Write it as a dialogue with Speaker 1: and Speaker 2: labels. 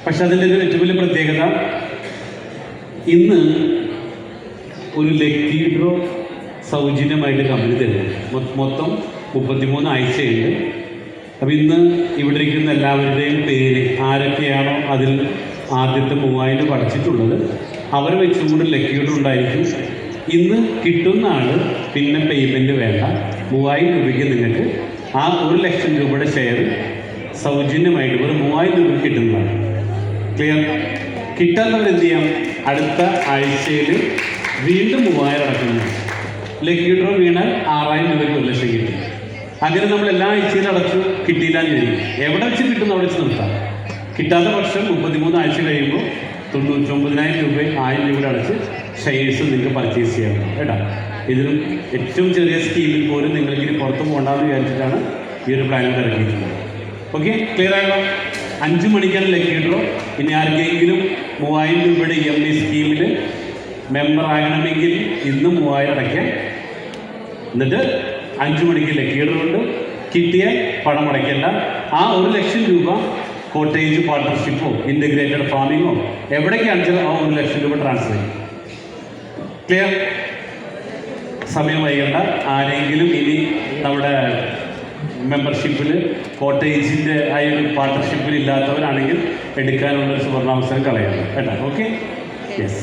Speaker 1: പക്ഷെ അതിൻ്റെ ഒരു ഏറ്റവും വലിയ പ്രത്യേകത, ഇന്ന് ഒരു ലക്കി ഡ്രോ സൗജന്യമായിട്ട് കമ്പനി തരുന്നു. മൊത്തം 33 ആഴ്ചയുണ്ട്. അപ്പോൾ ഇന്ന് ഇവിടെ ഇരിക്കുന്ന എല്ലാവരുടെയും പേര് ആരൊക്കെയാണോ അതിൽ ആദ്യത്തെ 3000 അടച്ചിട്ടുള്ളത് അവർ വെച്ചുകൊണ്ട് ലക്കി ഡ്രോ ഉണ്ടായിരിക്കും. ഇന്ന് കിട്ടുന്ന ആൾ പിന്നെ പേയ്മെൻറ്റ് വേണ്ട. 3000 രൂപയ്ക്ക് നിങ്ങൾക്ക് ആ 1 ലക്ഷം രൂപയുടെ ഷെയർ സൗജന്യമായിട്ട് വെറും 3000 രൂപ കിട്ടുന്നതാണ്. ക്ലിയർ? കിട്ടാത്തവർ എന്ത് ചെയ്യാം? അടുത്ത ആഴ്ചയിൽ വീണ്ടും 3000 അടക്കുന്നു. ലക്കി ഡ്രോ വീണാൽ 6000 രൂപയ്ക്ക് 1 ലക്ഷം കിട്ടും. അങ്ങനെ നമ്മൾ എല്ലാ ആഴ്ചയിലും അടച്ചു, കിട്ടിയില്ല എന്ന് ചോദിക്കും. എവിടെ വെച്ച് കിട്ടുന്ന അവിടെ വെച്ച് നിർത്താം. കിട്ടാത്ത പക്ഷം 33 ആഴ്ച കഴിയുമ്പോൾ 99,000 രൂപ 1000 രൂപ അടച്ച് ഷെയർസ് നിങ്ങൾക്ക് പർച്ചേസ് ചെയ്യാം കേട്ടോ. ഇതിലും ഏറ്റവും ചെറിയ സ്കീമിൽ പോലും നിങ്ങൾക്ക് ഇനി പുറത്ത് പോകണ്ടെന്ന് വിചാരിച്ചിട്ടാണ് ഈ ഒരു പ്ലാനിൽ ഇറക്കിയിട്ടുള്ളത്. ഓക്കെ, ക്ലിയർ ആകണം. 5 മണിക്കാണ് ലക്കി ഡ്രോ. ഇനി ആർക്കെങ്കിലും 3000 രൂപയുടെ EMI സ്കീമിൽ മെമ്പർ ആകണമെങ്കിൽ ഇന്ന് 3000 അടയ്ക്കാം. എന്നിട്ട് 5 മണിക്ക് ലക്കി ഡ്രോ ഉണ്ട്. കിട്ടിയ പണം അടയ്ക്കേണ്ട. ആ 1 ലക്ഷം രൂപ കോട്ടേജ് പാർട്ട്ണർഷിപ്പോ ഇൻ്റഗ്രേറ്റഡ് ഫാമിങ്ങോ എവിടേക്കാണെന്ന് ആ 1 ലക്ഷം രൂപ ട്രാൻസ്ഫർ ചെയ്യും. ക്ലിയർ? സമയം വൈകണ്ട. ആരെങ്കിലും ഇനി നമ്മുടെ മെമ്പർഷിപ്പിൽ കോട്ടേജിൻ്റെ ആ ഒരു പാർട്ട്ണർഷിപ്പിൽ ഇല്ലാത്തവരാണെങ്കിൽ എടുക്കാനുള്ളൊരു സുവർണാവസരം കളയണം കേട്ടോ. Okay, yes.